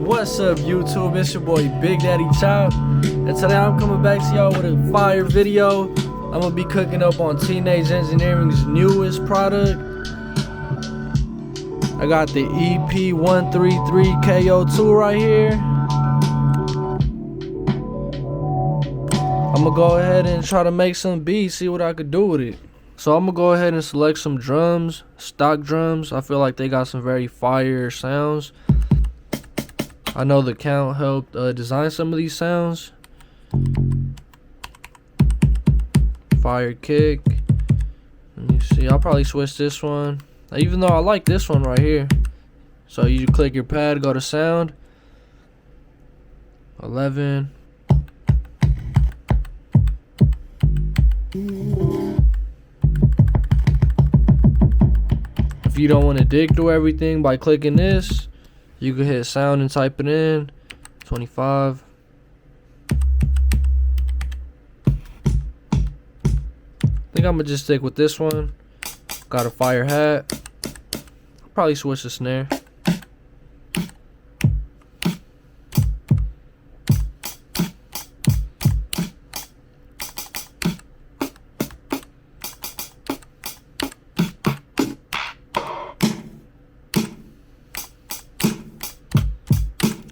What's up, YouTube? It's your boy Big Daddy Chop, and today I'm coming back to y'all with a fire video. I'm gonna be cooking up on Teenage Engineering's newest product. I got the EP-133 KO2 right here. I'm gonna go ahead and try to make some beats, see what I could do with it. So I'm gonna go ahead and select some drums, stock drums. I feel like they got some very fire sounds. I know the Count helped design some of these sounds. Fire kick. Let me see. I'll probably switch this one, even though I like this one right here. So you click your pad, go to sound. 11. If you don't want to dig through everything by clicking this, you can hit sound and type it in. 25. I think I'm gonna just stick with this one. Got a fire hat. Probably switch the snare.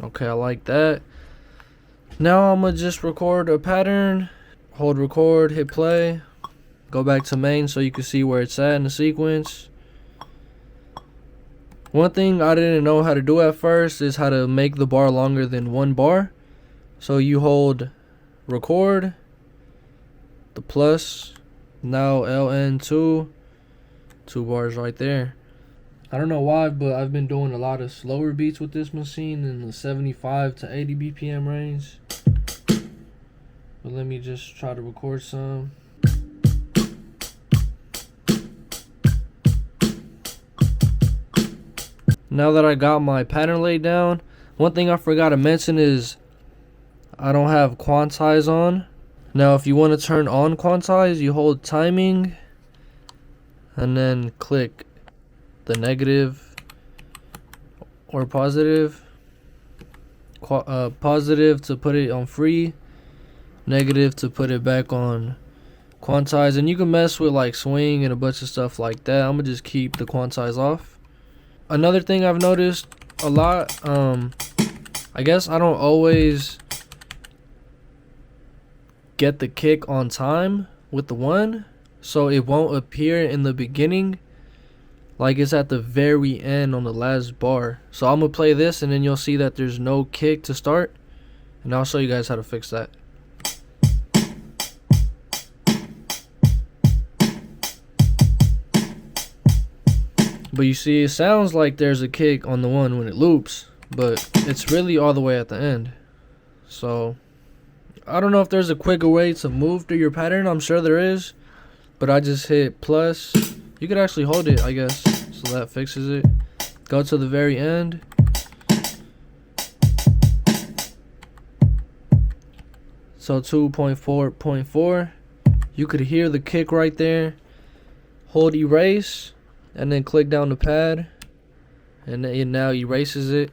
Okay, I like that. Now I'm gonna just record a pattern. Hold record, hit play. Go back to main so you can see where it's at in the sequence. One thing I didn't know how to do at first is how to make the bar longer than one bar. So you hold record, the plus, now LN2, 2 bars right there. I don't know why, but I've been doing a lot of slower beats with this machine in the 75 to 80 BPM range. But let me just try to record some. Now that I got my pattern laid down, one thing I forgot to mention is I don't have quantize on. Now if you want to turn on quantize, you hold timing and then click the negative or positive. Positive to put it on free, negative to put it back on quantize. And you can mess with like swing and a bunch of stuff like that. I'm gonna just keep the quantize off. Another thing I've noticed a lot, I guess I don't always get the kick on time with the one, so it won't appear in the beginning. Like it's at the very end on the last bar. So I'm gonna play this and then you'll see that there's no kick to start, and I'll show you guys how to fix that. But you see, it sounds like there's a kick on the one when it loops, but it's really all the way at the end. So I don't know if there's a quicker way to move through your pattern. I'm sure there is, but I just hit plus. You could actually hold it, I guess, so that fixes it. Go to the very end. So 2.4.4. You could hear the kick right there. Hold erase, and then click down the pad, and it now erases it.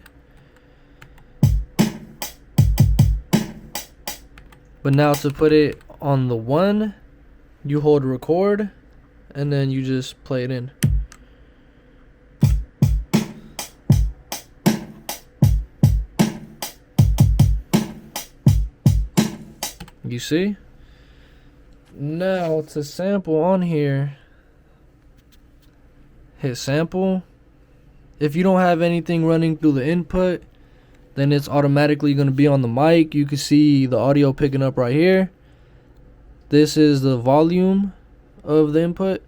But now to put it on the one, you hold record, and then you just play it in. You see? Now to sample on here, hit sample. If you don't have anything running through the input, then it's automatically going to be on the mic. You can see the audio picking up right here. This is the volume of the input.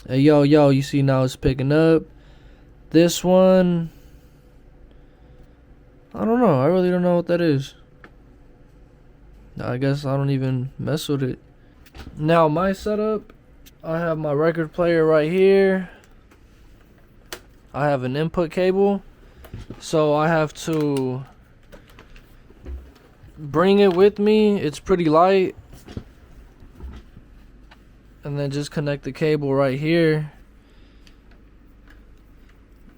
Hey, yo, you see now it's picking up. This one, I don't know. I really don't know what that is. I guess I don't even mess with it. Now my setup, I have my record player right here. I have an input cable, so I have to bring it with me. It's pretty light. And then just connect the cable right here.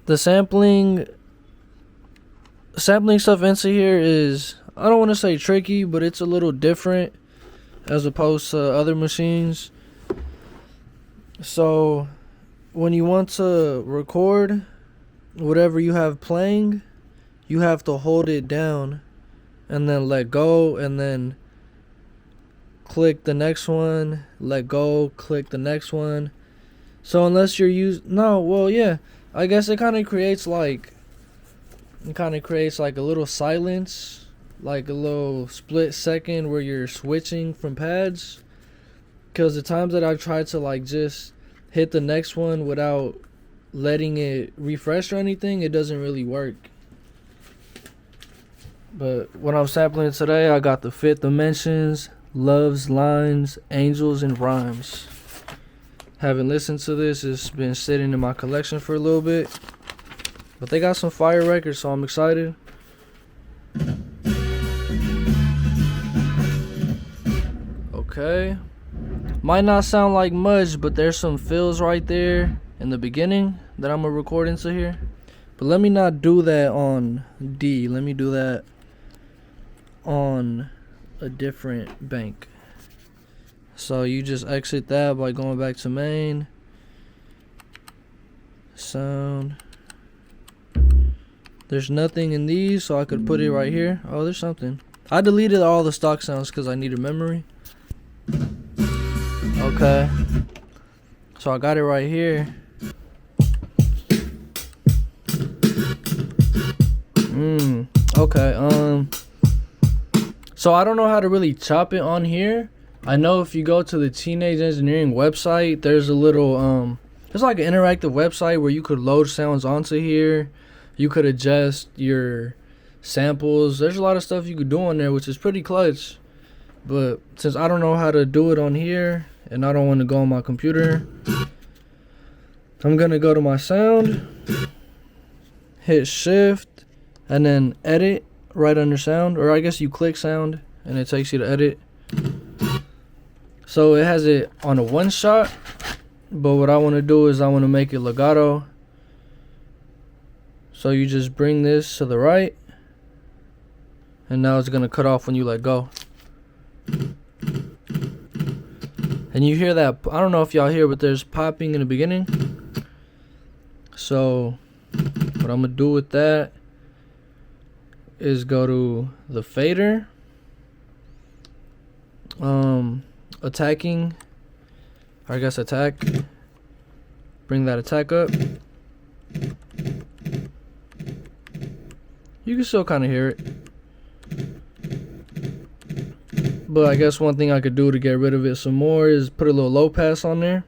The sampling sampling stuff into here is, I don't want to say tricky, but it's a little different as opposed to other machines. So when you want to record whatever you have playing, you have to hold it down and then let go, and then click the next one, let go, click the next one. So unless you're I guess it kind of creates like a little silence, like a little split second where you're switching from pads. Because the times that I've tried to like just hit the next one without letting it refresh or anything, it doesn't really work. But when I'm sampling today, I got the Fifth Dimensions, Love's Lines, Angels, and Rhymes. Haven't listened to this. It's been sitting in my collection for a little bit. But they got some fire records, so I'm excited. Okay. Might not sound like much, but there's some fills right there in the beginning that I'm going to record into here. But let me not do that on D. Let me do that on a different bank. So you just exit that by going back to main, sound. There's nothing in these, so I could put it right here. Oh, there's something. I deleted all the stock sounds because I needed memory. Okay, so I got it right here. Okay, so I don't know how to really chop it on here. I know if you go to the Teenage Engineering website, there's a little it's like an interactive website where you could load sounds onto here. You could adjust your samples. There's a lot of stuff you could do on there, which is pretty clutch. But since I don't know how to do it on here, and I don't want to go on my computer, I'm gonna go to my sound, hit shift, and then edit right under sound, or I guess you click sound and it takes you to edit. So it has it on a one shot, but what I want to do is I want to make it legato. So you just bring this to the right, and now it's gonna cut off when you let go. And you hear that, I don't know if y'all hear, but there's popping in the beginning. So what I'm gonna do with that is go to the fader, attacking, or I guess attack, bring that attack up. You can still kind of hear it, but I guess one thing I could do to get rid of it some more is put a little low pass on there.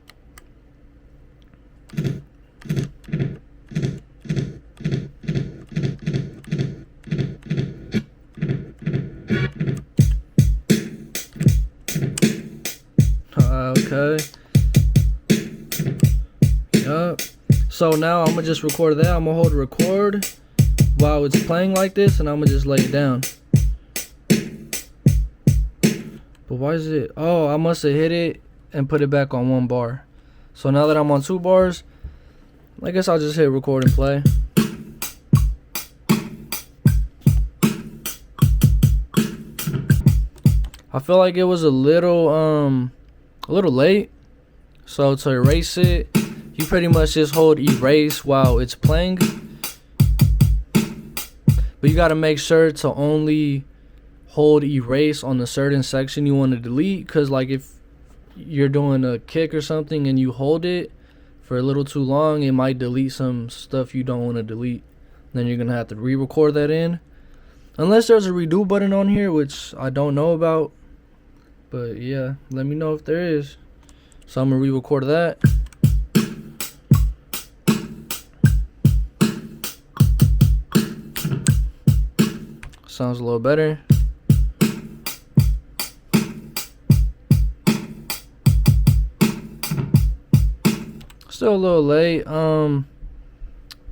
Okay. Yup. So now I'm gonna just record that. I'm gonna hold record while it's playing like this, and I'm gonna just lay it down. But why is it? Oh, I must have hit it and put it back on one bar. So now that I'm on 2 bars, I guess I'll just hit record and play. I feel like it was a little late. So to erase it, you pretty much just hold erase while it's playing. But you gotta make sure to only hold erase on the certain section you want to delete, because like if you're doing a kick or something and you hold it for a little too long, it might delete some stuff you don't want to delete. Then you're gonna have to re-record that in, unless there's a redo button on here, which I don't know about. But yeah, let me know if there is. So I'm gonna re-record that. Sounds a little better. Still a little late.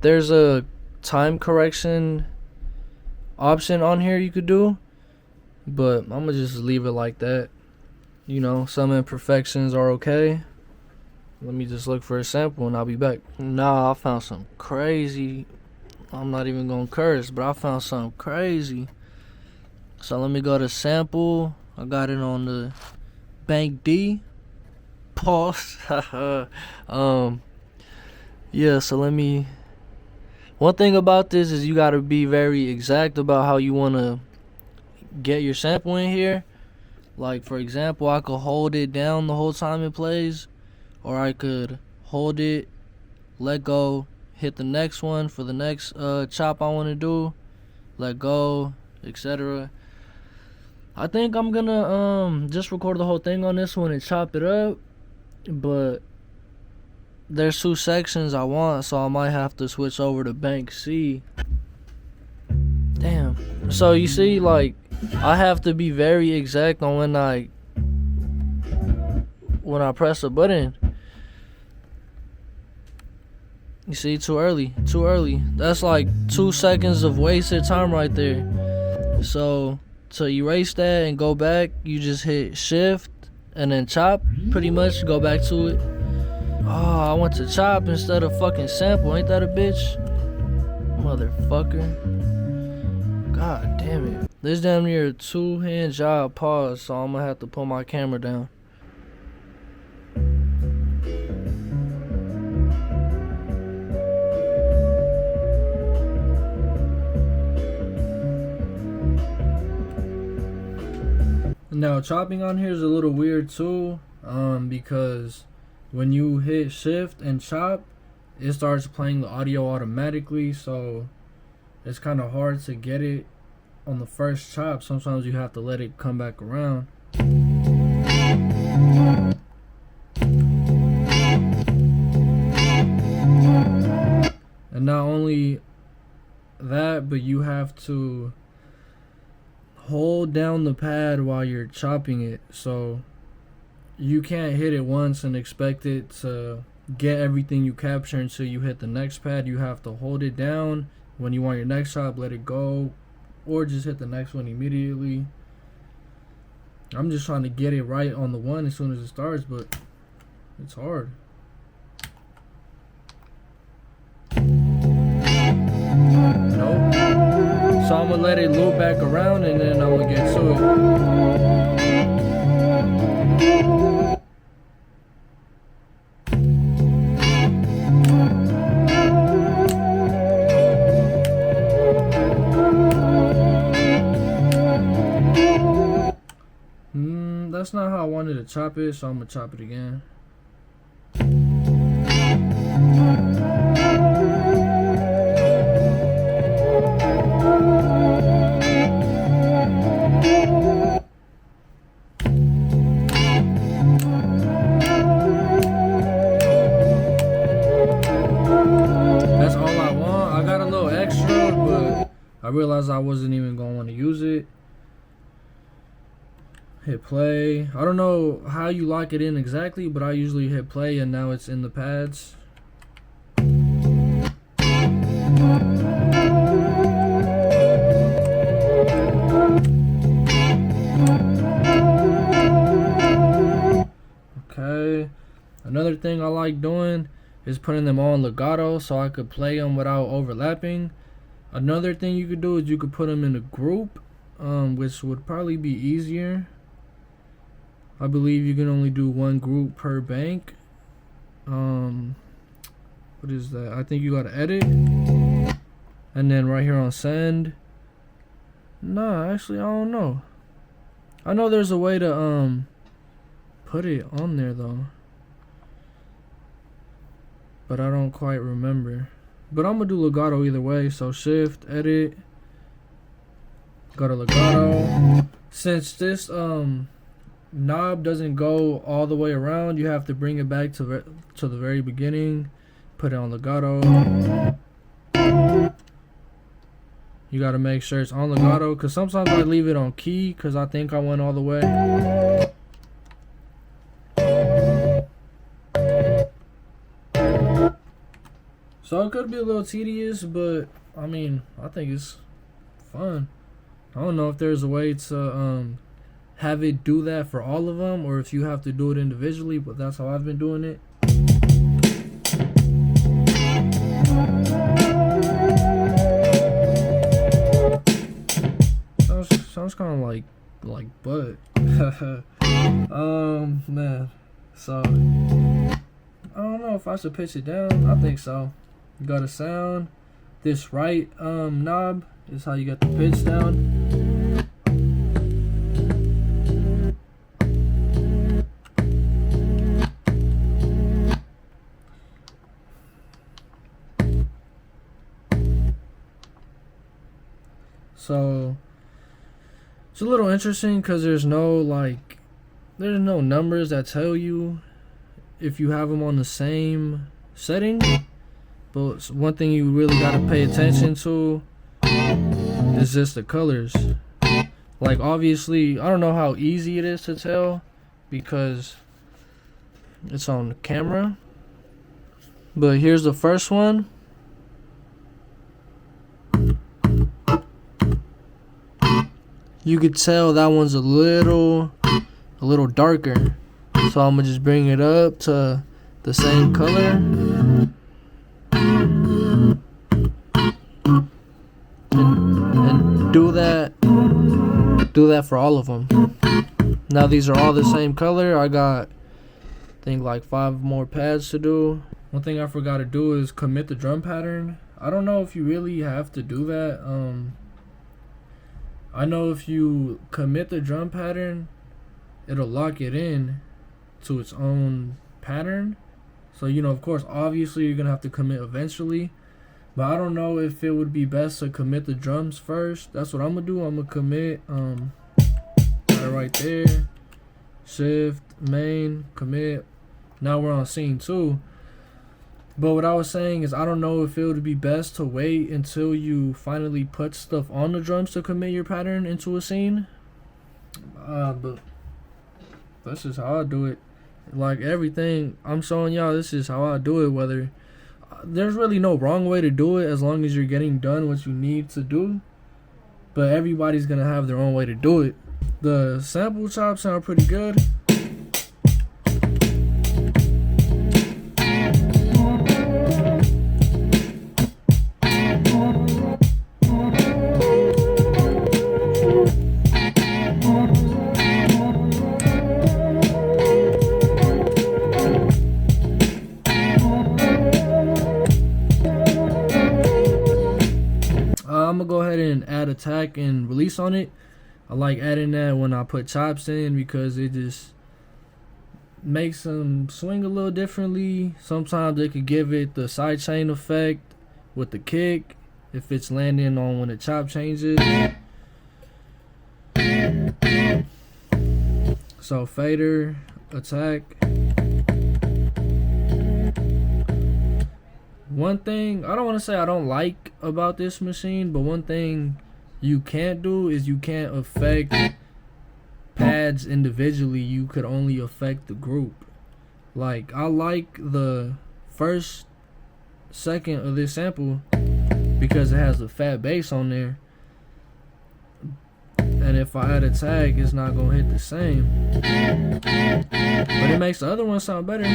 There's a time correction option on here you could do, but I'm gonna just leave it like that. You know, some imperfections are okay. Let me just look for a sample and I'll be back. Nah, I found some crazy I'm not even gonna curse, but I found something crazy. So let me go to sample. I got it on the bank D. Pause. Yeah, so let me. One thing about this is you gotta be very exact about how you wanna get your sample in here. Like, for example, I could hold it down the whole time it plays, or I could hold it, let go, hit the next one for the next chop I want to do, let go, etc. I think I'm gonna just record the whole thing on this one and chop it up, but there's 2 sections I want, so I might have to switch over to bank C. Damn. So you see, like, I have to be very exact on when I press a button. You see, too early. That's like 2 seconds of wasted time right there. So to erase that and go back, you just hit shift and then chop, pretty much go back to it. Oh, I went to chop instead of fucking sample. Ain't that a bitch? Motherfucker. God damn it. This damn near a 2-hand job. Pause, so I'm gonna have to pull my camera down. Now chopping on here is a little weird too, because when you hit shift and chop, it starts playing the audio automatically, so it's kind of hard to get it on the first chop. Sometimes you have to let it come back around. And not only that, but you have to hold down the pad while you're chopping it, so you can't hit it once and expect it to get everything you capture until you hit the next pad. You have to hold it down when you want your next chop, let it go, or just hit the next one immediately. I'm just trying to get it right on the one as soon as it starts, but it's hard. Nope. So I'm gonna let it loop back around and then I'm gonna get to it. That's not how I wanted to chop it, so I'm gonna chop it again. That's all I want. I got a little extra, but I realized I wasn't even gonna want to use it. Hit play. I don't know how you lock it in exactly, but I usually hit play and now it's in the pads. Okay. Another thing I like doing is putting them all in legato so I could play them without overlapping. Another thing you could do is you could put them in a group, which would probably be easier. I believe you can only do 1 group per bank. What is that? I think you gotta edit. And then right here on send. Nah, actually I don't know. I know there's a way to put it on there though, but I don't quite remember. But I'm gonna do legato either way. So shift, edit, go to legato. Since this knob doesn't go all the way around, you have to bring it back to the very beginning, put it on legato. You got to make sure it's on legato, because sometimes I leave it on key because I think I went all the way. So it could be a little tedious, but I mean, I think it's fun. I don't know if there's a way to have it do that for all of them, or if you have to do it individually, but that's how I've been doing it. kind of like butt. Man, so I don't know if I should pitch it down. I think so. You got a sound. This right knob is how you get the pitch down. So it's a little interesting because there's no numbers that tell you if you have them on the same setting. But one thing you really gotta pay attention to is just the colors. Like, obviously, I don't know how easy it is to tell because it's on camera. But here's the first one. You could tell that one's a little darker. So I'm gonna just bring it up to the same color. And do that for all of them. Now these are all the same color. I got, I think, like 5 more pads to do. One thing I forgot to do is commit the drum pattern. I don't know if you really have to do that. I know if you commit the drum pattern, it'll lock it in to its own pattern. So, you know, of course, obviously you're gonna have to commit eventually, but I don't know if it would be best to commit the drums first. That's what I'm gonna do. I'm gonna commit got it right there. Shift, main, commit. Now we're on scene 2. But what I was saying is, I don't know if it would be best to wait until you finally put stuff on the drums to commit your pattern into a scene. But that's just how I do it. Like, everything I'm showing y'all, this is how I do it. Whether there's really no wrong way to do it as long as you're getting done what you need to do. But everybody's gonna have their own way to do it. The sample chops sound pretty good. I'm gonna go ahead and add attack and release on it. I like adding that when I put chops in because it just makes them swing a little differently. Sometimes they could give it the sidechain effect with the kick if it's landing on when the chop changes. So fader, attack. One thing, I don't want to say I don't like about this machine, but one thing you can't do is you can't affect pads individually. You could only affect the group. Like, I like the first second of this sample because it has a fat bass on there. And if I add a tag, it's not gonna hit the same. But it makes the other one sound better.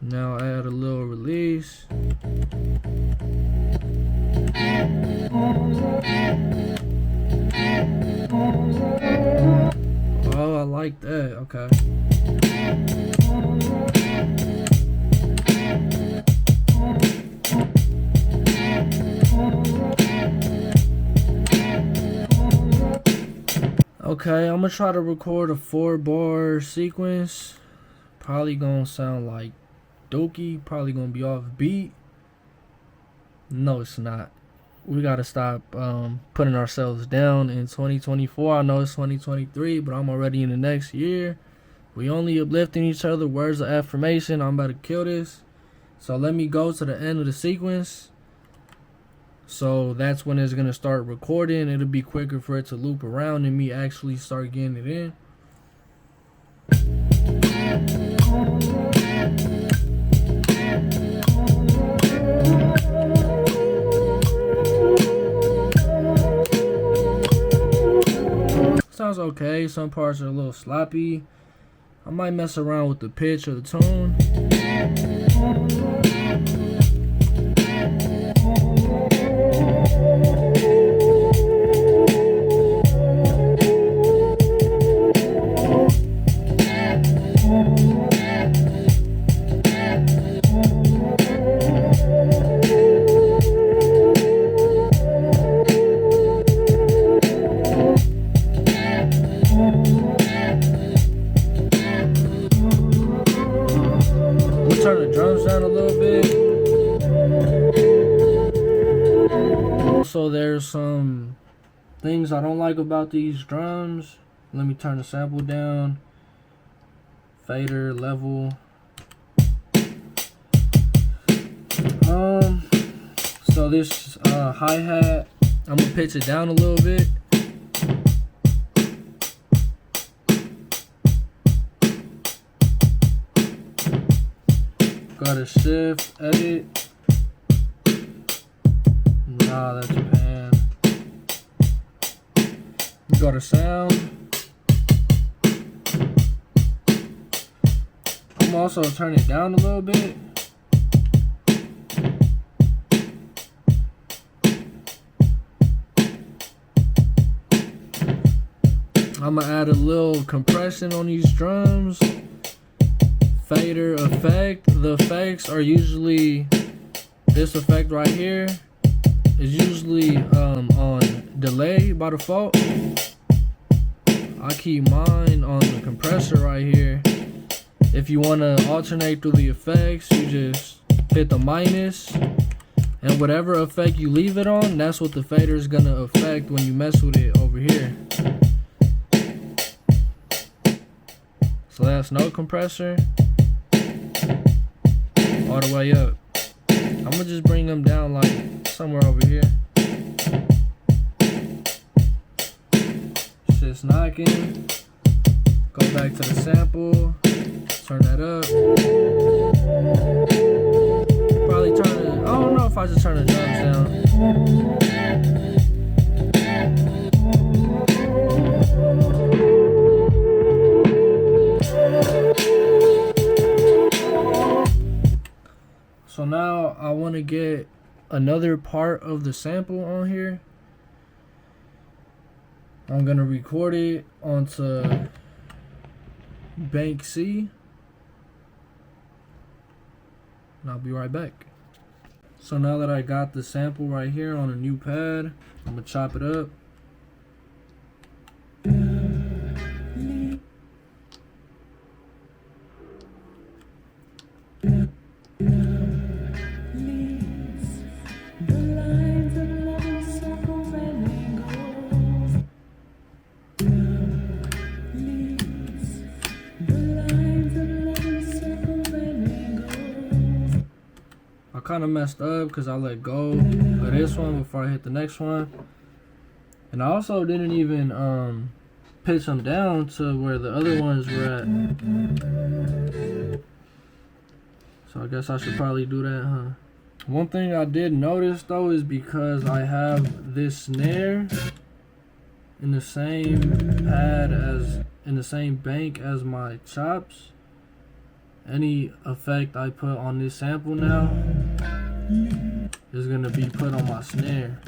Now add a little release. Oh, I like that. Okay. Okay, I'm gonna try to record a 4-bar sequence. Probably gonna sound like Dookie, probably gonna be off beat. No, it's not. We gotta stop putting ourselves down in 2024. I know it's 2023, but I'm already in the next year. We only uplifting each other, words of affirmation. I'm about to kill this. So let me go to the end of the sequence. So that's when it's gonna start recording. It'll be quicker for it to loop around and me actually start getting it in. Sounds okay. Some parts are a little sloppy. I might mess around with the pitch or the tone. turn the drums down a little bit. Also, there's some things I don't like about these drums. Let me turn the sample down. Fader, level. So this hi-hat, I'm gonna pitch it down a little bit. Gotta shift, edit. Nah, that's a pan. Go to sound. I'm also turn it down a little bit. I'm gonna add a little compression on these drums. Fader effect. The effects are usually this effect right here is usually on delay by default. I keep mine on the compressor right here. If you want to alternate through the effects, you just hit the minus, and whatever effect you leave it on, that's what the fader is gonna affect when you mess with it over here. So that's no compressor. All the way up. I'm gonna just bring them down like somewhere over here. Shit's knocking. Go back to the sample. Turn that up. Probably turn it. I don't know if I just turn the drums down. So now I want to get another part of the sample on here. I'm going to record it onto bank C. And I'll be right back. So now that I got the sample right here on a new pad, I'm going to chop it up. I kind of messed up because I let go of this one before I hit the next one, and I also didn't even pitch them down to where the other ones were at. So I guess I should probably do that, huh? One thing I did notice though is because I have this snare in the same pad as in the same bank as my chops, any effect I put on this sample now is gonna be put on my snare.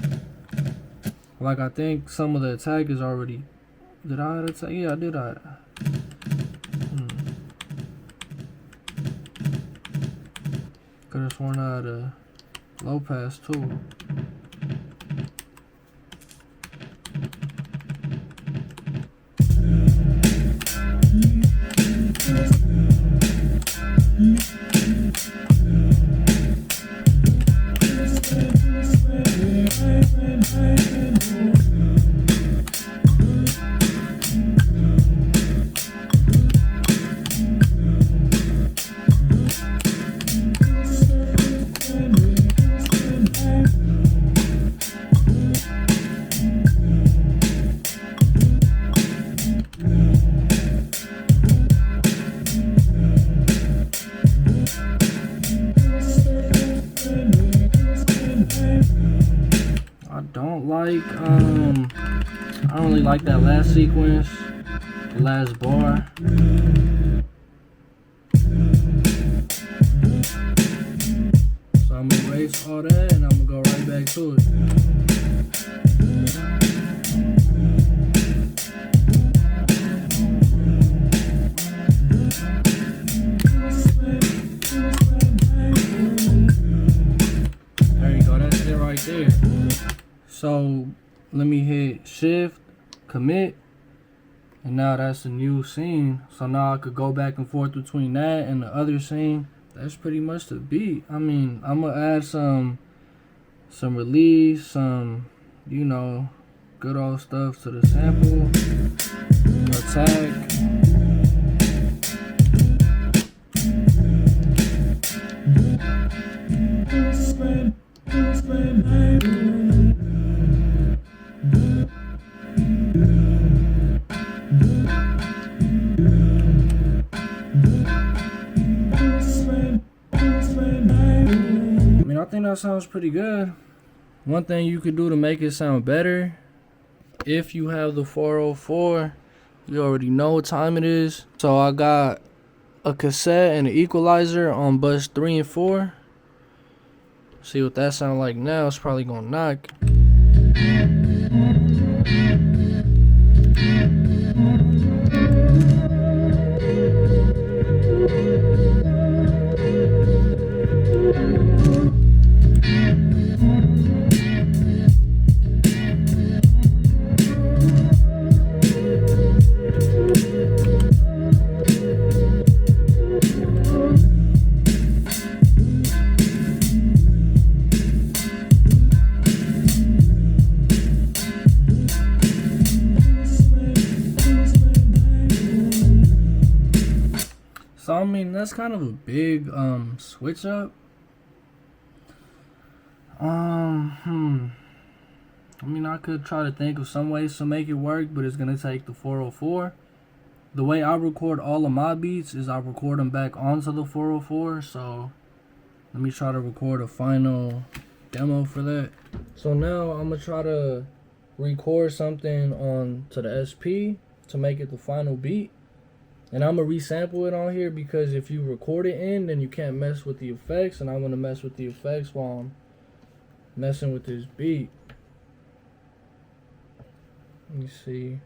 Like I think some of the attack is already. Did I add attack? Yeah, I did. Could've sworn I had a low pass too. I don't really like that last sequence, the last bar. So I'm gonna erase all that and I'm gonna go right back to it. There you go, that's it right there. So let me hit shift, commit, and now that's a new scene. So now I could go back and forth between that and the other scene that's pretty much the beat. I mean, I'm gonna add some release, some, you know, good old stuff to the sample, attack. I think that sounds pretty good. One thing you could do to make it sound better, if you have the 404, you already know what time it is. So I got a cassette and an equalizer on bus 3 and 4. See what that sound like now. It's probably gonna knock. So I mean, that's kind of a big switch up. I mean, I could try to think of some ways to make it work, but it's gonna take the 404. The way I record all of my beats is I record them back onto the 404. So let me try to record a final demo for that. So now I'm gonna try to record something on to the SP to make it the final beat. And I'm going to resample it on here because if you record it in, then you can't mess with the effects. And I want to mess with the effects while I'm messing with this beat. Let me see.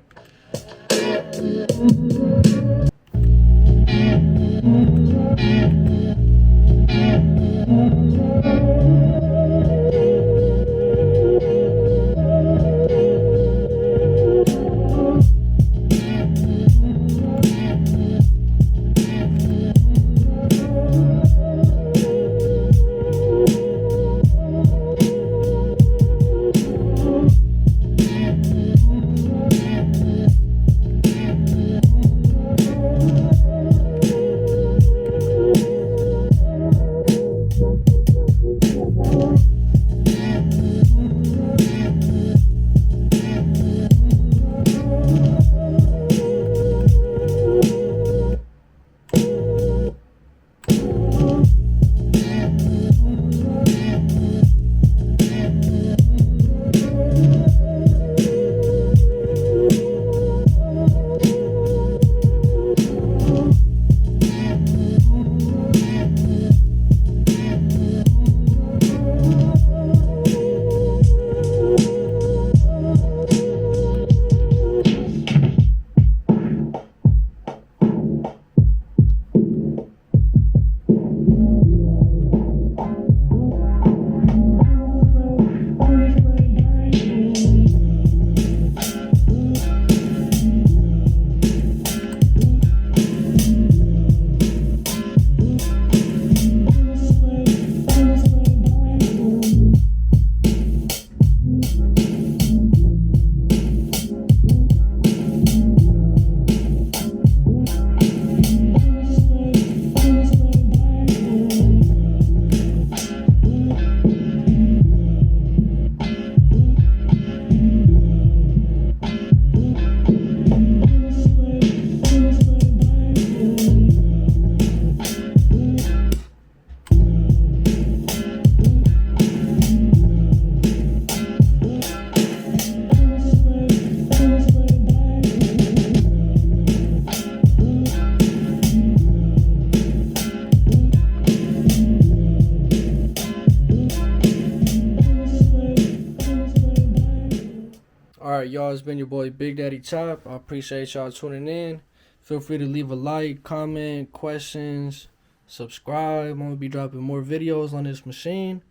Alright, y'all, it's been your boy Big Daddy Chop. I appreciate y'all tuning in. Feel free to leave a like, comment, questions, subscribe. I'm going to be dropping more videos on this machine.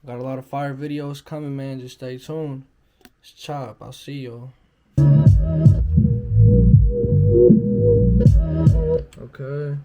Got a lot of fire videos coming, man. Just stay tuned. It's Chop. I'll see y'all. Okay.